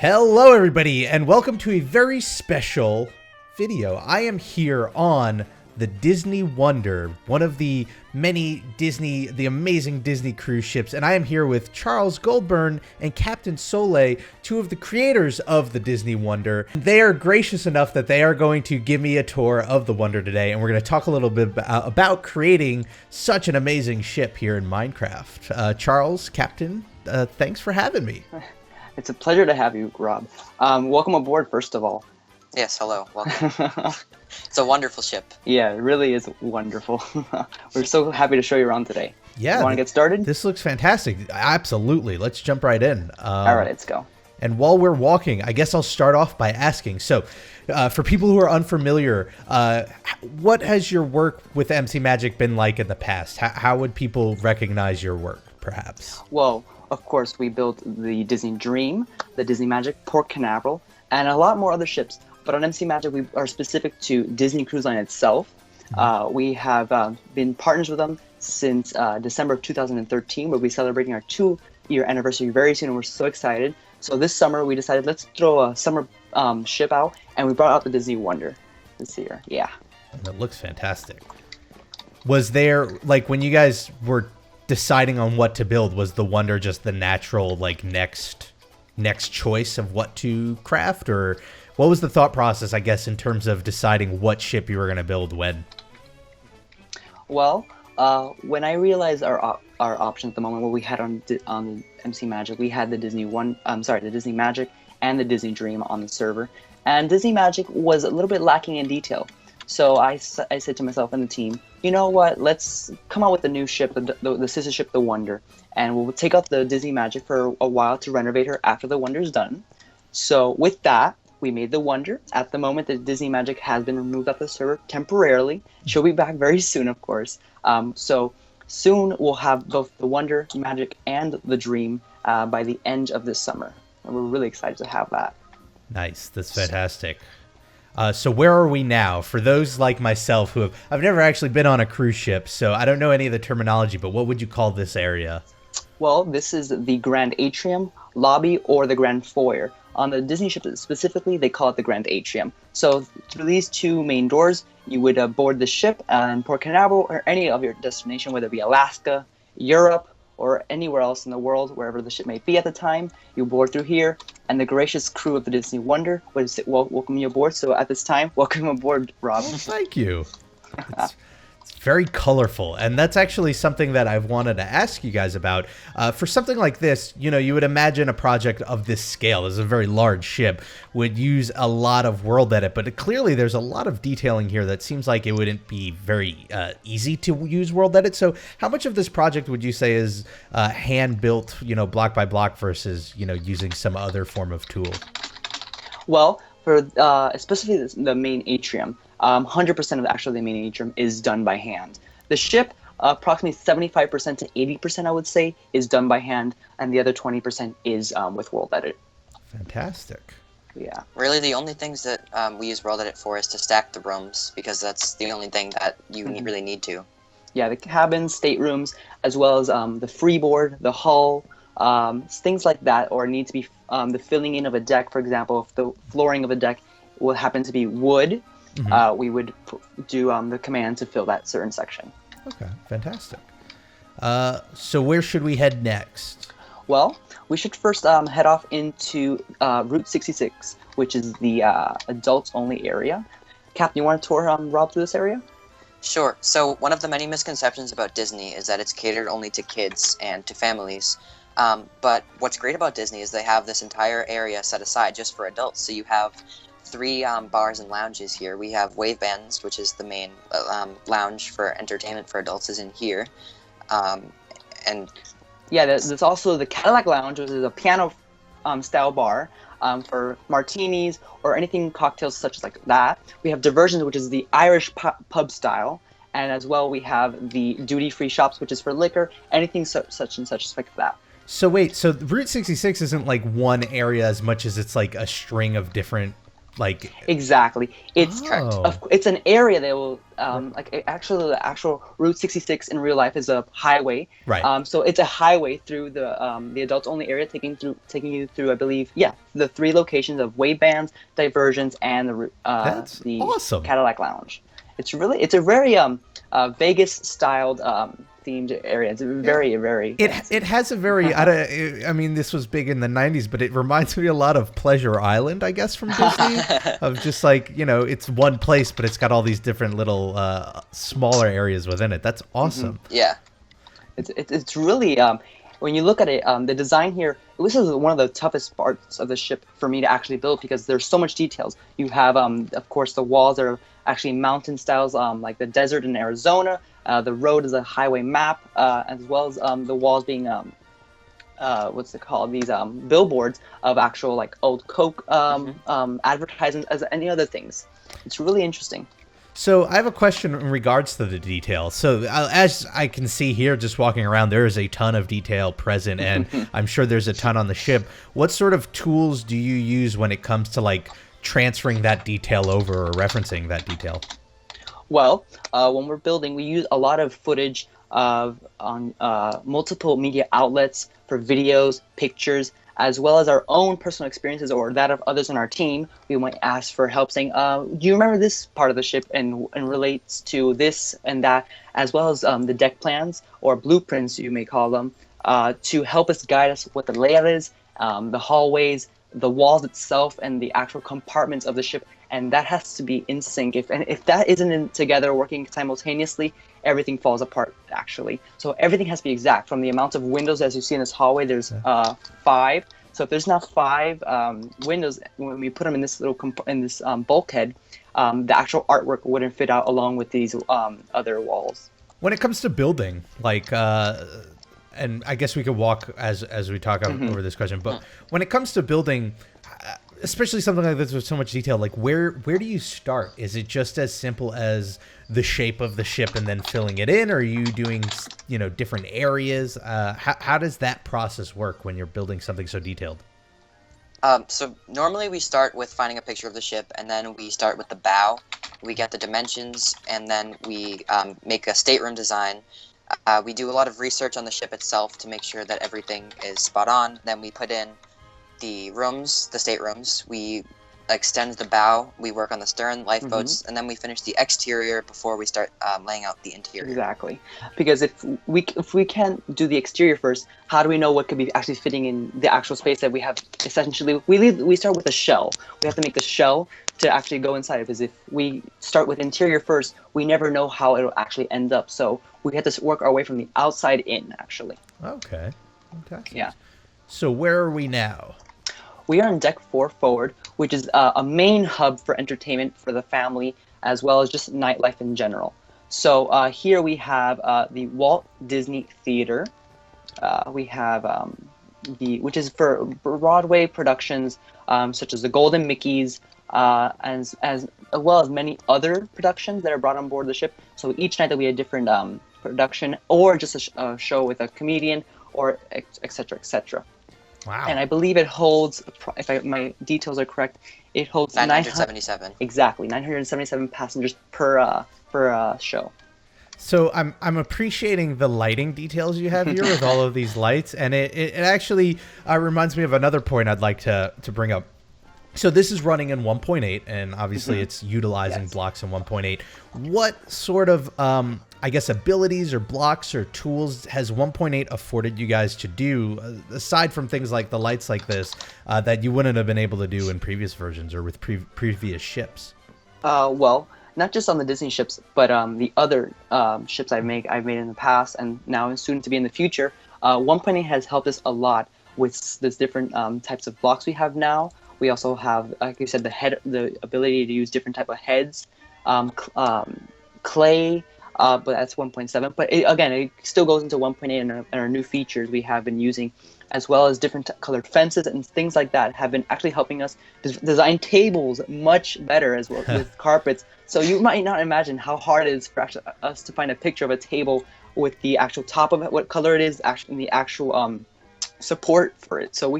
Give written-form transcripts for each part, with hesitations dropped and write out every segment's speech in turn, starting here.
Hello everybody and welcome to a very special video. I am here on the Disney Wonder, one of the many amazing Disney cruise ships, and I am here with CharlesGoldburn and CaptainSoleil, two of the creators of the Disney Wonder. They are gracious enough that they are going to give me a tour of the Wonder today, and we're going to talk a little bit about creating such an amazing ship here in Minecraft. Charles, Captain, thanks for having me. It's a pleasure to have you, Rob. Welcome aboard, first of all. Yes, hello. Welcome. It's a wonderful ship. Yeah, it really is wonderful. We're so happy to show you around today. Yeah. You want to get started? This looks fantastic. Absolutely. Let's jump right in. All right, let's go. And while we're walking, I guess I'll start off by asking. So, for people who are unfamiliar, what has your work with MC Magic been like in the past? How would people recognize your work, perhaps? Well, of course, we built the Disney Dream, the Disney Magic, Port Canaveral, and a lot more other ships. But on MC Magic, we are specific to Disney Cruise Line itself. We have been partners with them since December of 2013, where we'll be celebrating our 2-year anniversary very soon, and we're so excited. So this summer, we decided let's throw a summer ship out, and we brought out the Disney Wonder this year. Yeah. That looks fantastic. Was there, like, when you guys were deciding on what to build, was the Wonder just the natural, like, next choice of what to craft, or what was the thought process, I guess, in terms of deciding what ship you were going to build when? Well, when I realized our options at the moment, what we had on MC Magic, we had the Disney Magic and the Disney Dream on the server, and Disney Magic was a little bit lacking in detail. So I said to myself and the team, you know what, let's come out with a new ship, the sister ship, the Wonder, and we'll take out the Disney Magic for a while to renovate her after the Wonder's done. So with that, we made the Wonder. At the moment, the Disney Magic has been removed off the server temporarily. She'll be back very soon, of course. So soon we'll have both the Wonder, Magic, and the Dream by the end of this summer. And we're really excited to have that. Nice. That's fantastic. So where are we now? For those like myself who I've never actually been on a cruise ship, so I don't know any of the terminology, but what would you call this area? Well, this is the Grand Atrium, Lobby, or the Grand Foyer. On the Disney ship specifically, they call it the Grand Atrium. So through these two main doors, you would board the ship in Port Canaveral or any of your destination, whether it be Alaska, Europe, or anywhere else in the world, wherever the ship may be at the time. You board through here, and the gracious crew of the Disney Wonder would welcome you aboard. So at this time, welcome aboard, Rob. Thank you. It's very colorful, and that's actually something that I've wanted to ask you guys about. For something like this, you know, you would imagine a project of this scale, this is a very large ship, would use a lot of world edit, but clearly there's a lot of detailing here that seems like it wouldn't be very easy to use world edit. So how much of this project would you say is hand-built, you know, block by block versus, you know, using some other form of tool? Well, for especially the main atrium, 100% of the main atrium is done by hand. The ship, approximately 75% to 80%, I would say, is done by hand, and the other 20% is with world edit. Fantastic. Yeah. Really, the only things that we use World Edit for is to stack the rooms, because that's the only thing that you really need to. Yeah, the cabins, staterooms, as well as the freeboard, the hull, things like that, or need to be the filling in of a deck, for example. If the flooring of a deck will happen to be wood, we would do the command to fill that certain section. Okay, fantastic. So where should we head next? Well, we should first head off into Route 66, which is the adults-only area. Captain, you want to tour Rob through this area? Sure. So one of the many misconceptions about Disney is that it's catered only to kids and to families. But what's great about Disney is they have this entire area set aside just for adults. So you have 3 bars and lounges here. We have Wave Bands, which is the main lounge for entertainment for adults, is in here. And yeah, there's also the Cadillac Lounge, which is a piano style bar for martinis or anything cocktails such as like that. We have Diversions, which is the Irish pub style. And as well, we have the duty-free shops, which is for liquor, anything such and such like that. So wait, so Route 66 isn't like one area as much as it's like a string of different Like, Exactly. It's correct. It's an area that will actually the actual Route 66 in real life is a highway. right. So it's a highway through the adults only area, taking you through, I believe, the three locations of wave bands, diversions, and That's the awesome. Cadillac Lounge. It's a very Vegas styled themed area. It's very fancy. It has a very I mean, this was big in the 90s, but it reminds me a lot of Pleasure Island, I guess, from Disney, of just like, it's one place, but it's got all these different little smaller areas within it. That's awesome. Yeah. It's really when you look at it, the design here, this is one of the toughest parts of the ship for me to actually build, because there's so much details. You have of course the walls are actually mountain styles, like the desert in Arizona. The road is a highway map, as well as the walls being what's it called, these billboards of actual like old Coke advertisements, as any other things. It's really interesting. So I have a question in regards to the detail. So as I can see here, just walking around, there is a ton of detail present, and I'm sure there's a ton on the ship. What sort of tools do you use when it comes to like transferring that detail over or referencing that detail? Well, when we're building, we use a lot of footage on multiple media outlets for videos, pictures, as well as our own personal experiences or that of others on our team. We might ask for help saying, do you remember this part of the ship and relates to this and that, as well as the deck plans or blueprints, you may call them, to help us guide us what the layout is, the hallways, the walls itself, and the actual compartments of the ship. And that has to be in sync. If that isn't together working simultaneously, everything falls apart, actually. So everything has to be exact. From the amount of windows, as you see in this hallway, there's 5. So if there's not 5 windows, when we put them in this little bulkhead, the actual artwork wouldn't fit out along with these other walls. When it comes to building, like, and I guess we could walk as we talk over this question, but when it comes to building, especially something like this with so much detail, like where do you start? Is it just as simple as the shape of the ship and then filling it in, or are you doing different areas? How does that process work when you're building something so detailed? So normally we start with finding a picture of the ship, and then we start with the bow. We get the dimensions, and then we make a stateroom design. We do a lot of research on the ship itself to make sure that everything is spot on. Then we put in the rooms, the staterooms. We extend the bow. We work on the stern, lifeboats, and then we finish the exterior before we start laying out the interior. Exactly, because if we can't do the exterior first, how do we know what could be actually fitting in the actual space that we have? Essentially, we start with a shell. We have to make the shell to actually go inside. Because if we start with interior first, we never know how it'll actually end up. So we have to work our way from the outside in, actually. Okay. Fantastic. Yeah. So where are we now? We are on Deck 4 Forward, which is a main hub for entertainment for the family, as well as just nightlife in general. So here we have the Walt Disney Theater. We have which is for Broadway productions, such as the Golden Mickeys, as well as many other productions that are brought on board the ship. So each night that we had different production, or just a show with a comedian, or etc. etc. Wow. And I believe it holds, if my details are correct, it holds 977. Exactly, 977 passengers per show. So I'm appreciating the lighting details you have here with all of these lights, and it actually reminds me of another point I'd like to bring up. So this is running in 1.8, and obviously it's utilizing blocks in 1.8. What sort of, I guess, abilities or blocks or tools has 1.8 afforded you guys to do, aside from things like the lights like this, that you wouldn't have been able to do in previous versions or with previous ships? Well, not just on the Disney ships, but the other ships I've made in the past, and now soon to be in the future. 1.8 has helped us a lot with this different types of blocks we have now. We also have, like you said, the ability to use different type of heads, clay, but that's 1.7. But it still goes into 1.8, and our new features we have been using, as well as different colored fences and things like that, have been actually helping us design tables much better, as well with carpets. So you might not imagine how hard it is for us to find a picture of a table with the actual top of it, what color it is, actually, the actual support for it. So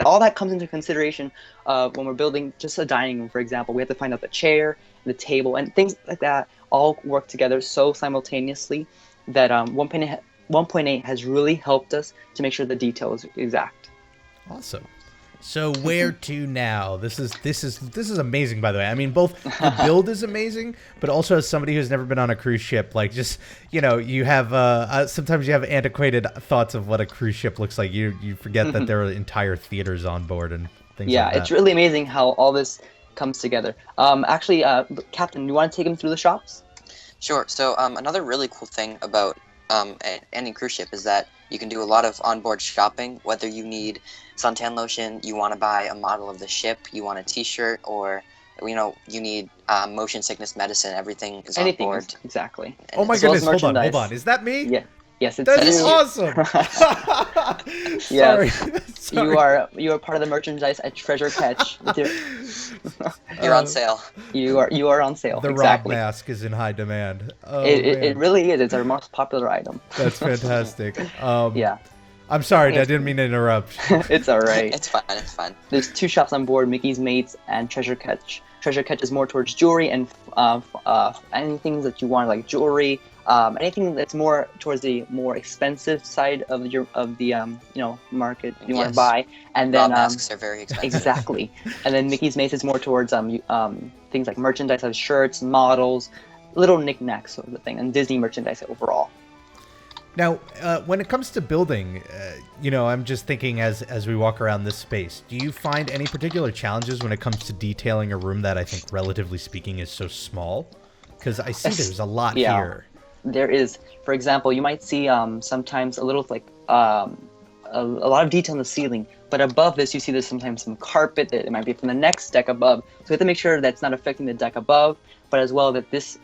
all that comes into consideration when we're building just a dining room, for example. We have to find out the chair, the table, and things like that all work together so simultaneously that 1.8 has really helped us to make sure the detail is exact. Awesome. So where to now? This is amazing, by the way. I mean, both the build is amazing, but also as somebody who's never been on a cruise ship, like just you have sometimes you have antiquated thoughts of what a cruise ship looks like. You forget that there are entire theaters on board and things like that. Yeah, it's really amazing how all this comes together. Actually, Captain, you want to take him through the shops? Sure. So another really cool thing about any cruise ship is that you can do a lot of onboard shopping, whether you need suntan lotion, you want to buy a model of the ship, you want a t-shirt, or you need motion sickness medicine. Everything is on board. Exactly. Oh my goodness, hold on. Is that me? Yeah. Yes, it's That's you. awesome. Yeah. Sorry. You are part of the merchandise at Treasure Catch. You're on sale. You are on sale. The exactly. Rob mask is in high demand. Oh, it really is. It's our most popular item. That's fantastic. Yeah. I'm sorry, I didn't mean to interrupt. It's all right. It's fine. It's fine. There's 2 shops on board: Mickey's Mates and Treasure Catch. Treasure Catch is more towards jewelry and anything that you want, like jewelry. Anything that's more towards the more expensive side of the market you want to buy, and then masks are very expensive. Exactly. And then Mickey's Mace is more towards things like merchandise, like shirts, models, little knickknacks sort of the thing, and Disney merchandise overall. Now, when it comes to building, I'm just thinking as we walk around this space, do you find any particular challenges when it comes to detailing a room that I think, relatively speaking, is so small? Because I see there's a lot here. There is. For example, you might see sometimes a little a lot of detail in the ceiling, but above this you see there's sometimes some carpet that it might be from the next deck above. So we have to make sure that's not affecting the deck above, but as well that this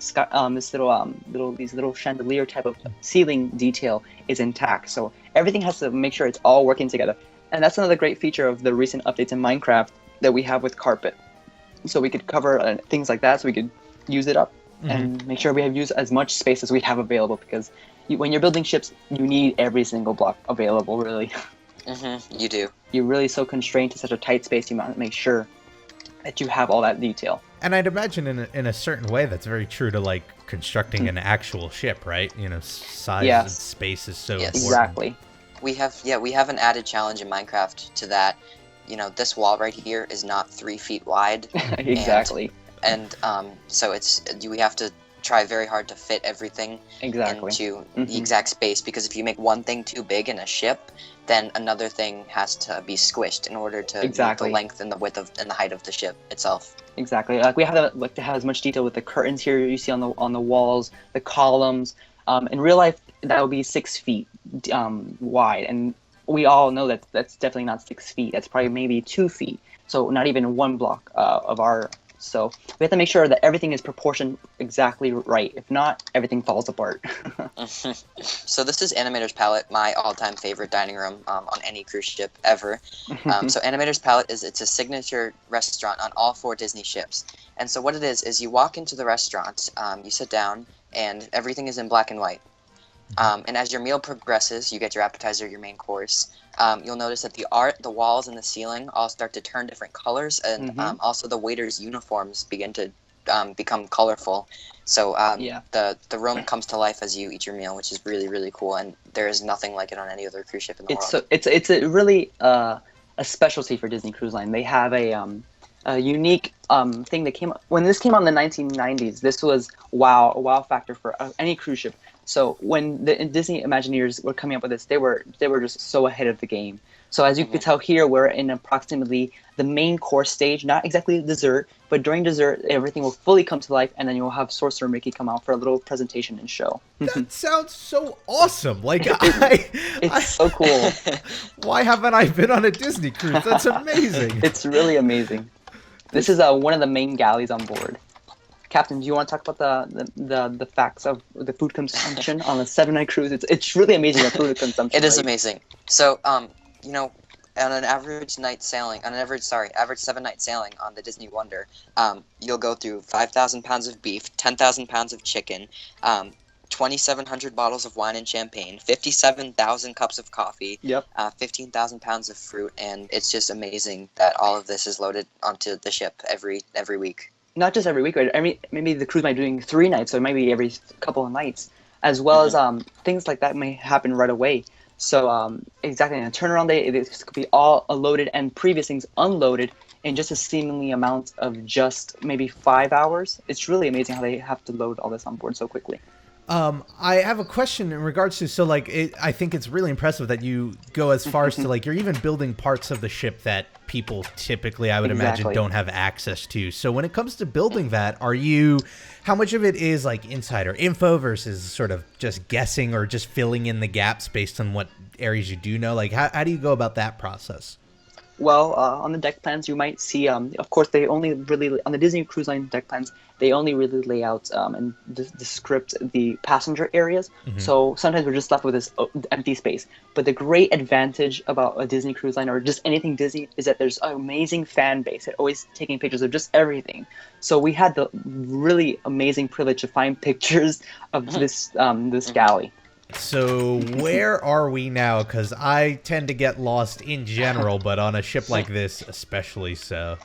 little chandelier type of ceiling detail is intact. So everything has to make sure it's all working together. And that's another great feature of the recent updates in Minecraft that we have with carpet. So we could cover things like that, so we could use it up. And make sure we have used as much space as we have available, because when you're building ships, you need every single block available, really. You do. You're really so constrained to such a tight space, you want to make sure that you have all that detail. And I'd imagine in a certain way that's very true to like constructing an actual ship, right? Size and space is so important. Exactly. We have an added challenge in Minecraft to that. This wall right here is not 3 feet wide. Exactly. And so we have to try very hard to fit everything into the exact space, because if you make one thing too big in a ship, then another thing has to be squished in order to meet the length and the width and the height of the ship itself. Exactly. Like we have to have as much detail with the curtains here you see on the walls, the columns. In real life, that would be 6 feet wide, and we all know that that's definitely not 6 feet. That's probably maybe 2 feet. So not even one block of our. So we have to make sure that everything is proportioned exactly right. If not, everything falls apart. So this is Animator's Pallet, my all-time favorite dining room on any cruise ship ever. So Animator's Pallet it's a signature restaurant on all 4 Disney ships. And so what it is you walk into the restaurant, you sit down, and everything is in black and white. And as your meal progresses, you get your appetizer, your main course. You'll notice that the walls, and the ceiling all start to turn different colors, and also the waiters' uniforms begin to become colorful. So the room comes to life as you eat your meal, which is really, really cool, and there is nothing like it on any other cruise ship in the world. So it's a really a specialty for Disney Cruise Line. They have a unique thing that came when this came out in the 1990s. This was a wow factor for any cruise ship. So when the Disney Imagineers were coming up with this, they were just so ahead of the game. So as you can tell here, we're in approximately the main course stage, not exactly dessert, but during dessert, everything will fully come to life, and then you'll have Sorcerer Mickey come out for a little presentation and show. That sounds so awesome. Like it's so cool. Why haven't I been on a Disney cruise? That's amazing. It's really amazing. This is one of the main galleys on board. Captain, do you want to talk about the facts of the food consumption on a 7-night cruise? It's really amazing, the food consumption. It is amazing. So, on an average 7-night sailing on the Disney Wonder, you'll go through 5,000 pounds of beef, 10,000 pounds of chicken, 2,700 bottles of wine and champagne, 57,000 cups of coffee, Yep. 15,000 pounds of fruit, and it's just amazing that all of this is loaded onto the ship every week. Not just every week, right? I mean, maybe the cruise might be doing 3 nights, so it might be every couple of nights, as well as things like that may happen right away. So exactly, in a turnaround day, it could be all loaded and previous things unloaded in just a seemingly amount of just maybe 5 hours. It's really amazing how they have to load all this on board so quickly. I have a question in regards to, so like, I think it's really impressive that you go as far as to, like, you're even building parts of the ship that people typically, I would imagine, don't have access to. So when it comes to building that, how much of it is like insider info versus sort of just guessing or just filling in the gaps based on what areas you do know? Like, how do you go about that process? Well, on the deck plans, you might see, of course, they only really, on the Disney Cruise Line deck plans, they only really lay out and descript the passenger areas. So sometimes we're just left with this empty space. But the great advantage about a Disney Cruise Line or just anything Disney is that there's an amazing fan base that always taking pictures of just everything. So we had the really amazing privilege to find pictures of this galley. So where are we now? Because I tend to get lost in general, but on a ship like this especially so.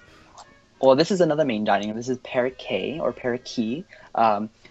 Well, this is another main dining room. This is Parakeet or Parakeet.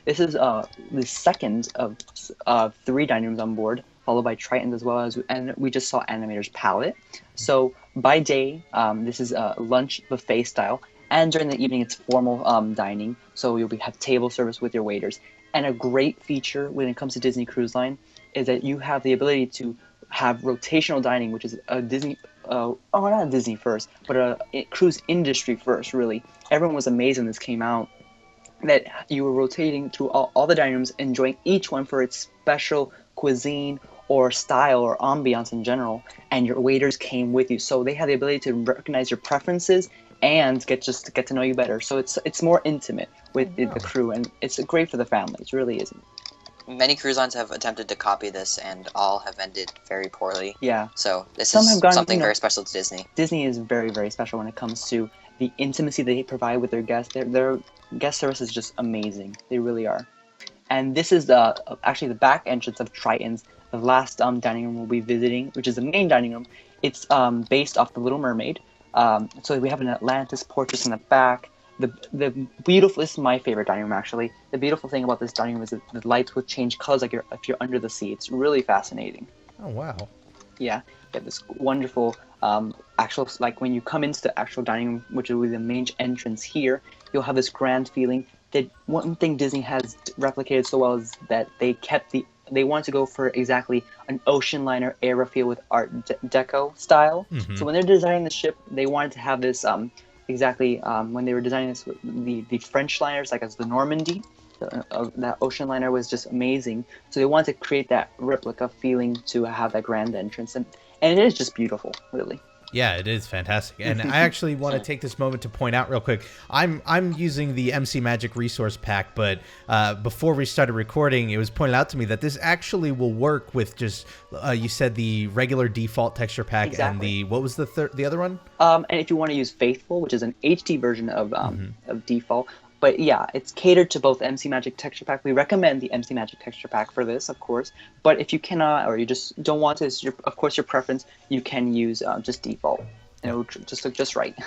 This is the second of 3 dining rooms on board, followed by Tritons as well as, and we just saw Animator's Pallet. So by day, this is lunch buffet style, and during the evening, it's formal dining. So you'll have table service with your waiters. And a great feature when it comes to Disney Cruise Line is that you have the ability to have rotational dining, which is a Disney, not a Disney first, but a cruise industry first, really. Everyone was amazed when this came out, that you were rotating through all the dining rooms, enjoying each one for its special cuisine or style or ambiance in general, and your waiters came with you. So they have the ability to recognize your preferences and get to know you better. So it's more intimate with the crew, and it's great for the family. It really is. Many cruise lines have attempted to copy this, and all have ended very poorly. Yeah. So this Some is have gone, something very special to Disney. Disney is very, very special when it comes to the intimacy they provide with their guests. Their guest service is just amazing. They really are. And this is actually the back entrance of Triton's. The last dining room we'll be visiting, which is the main dining room. It's based off The Little Mermaid. So we have an Atlantis portrait in the back. The beautiful, this is my favorite dining room actually. The beautiful thing about this dining room is that the lights will change colors like if you're under the sea. It's really fascinating. Oh, wow. Yeah, you have this wonderful actual, like when you come into the actual dining room, which will be the main entrance here, you'll have this grand feeling. That one thing Disney has replicated so well is that they want to go for exactly an ocean liner era feel with Art Deco style. So when they're designing the ship, they wanted to have this when they were designing this, the French liners, like as the Normandy, that ocean liner was just amazing. So they wanted to create that replica feeling to have that grand entrance, and it is just beautiful, really. Yeah, it is fantastic. And I actually want to take this moment to point out real quick, I'm using the MC Magic resource pack, but before we started recording, it was pointed out to me that this actually will work with just, you said the regular default texture pack. Exactly. And what was the other one? And if you want to use Faithful, which is an HD version of default, but yeah, it's catered to both MC Magic Texture Pack. We recommend the MC Magic Texture Pack for this, of course. But if you cannot, or you just don't want to, of course, your preference, you can use just default. And it will just look just right.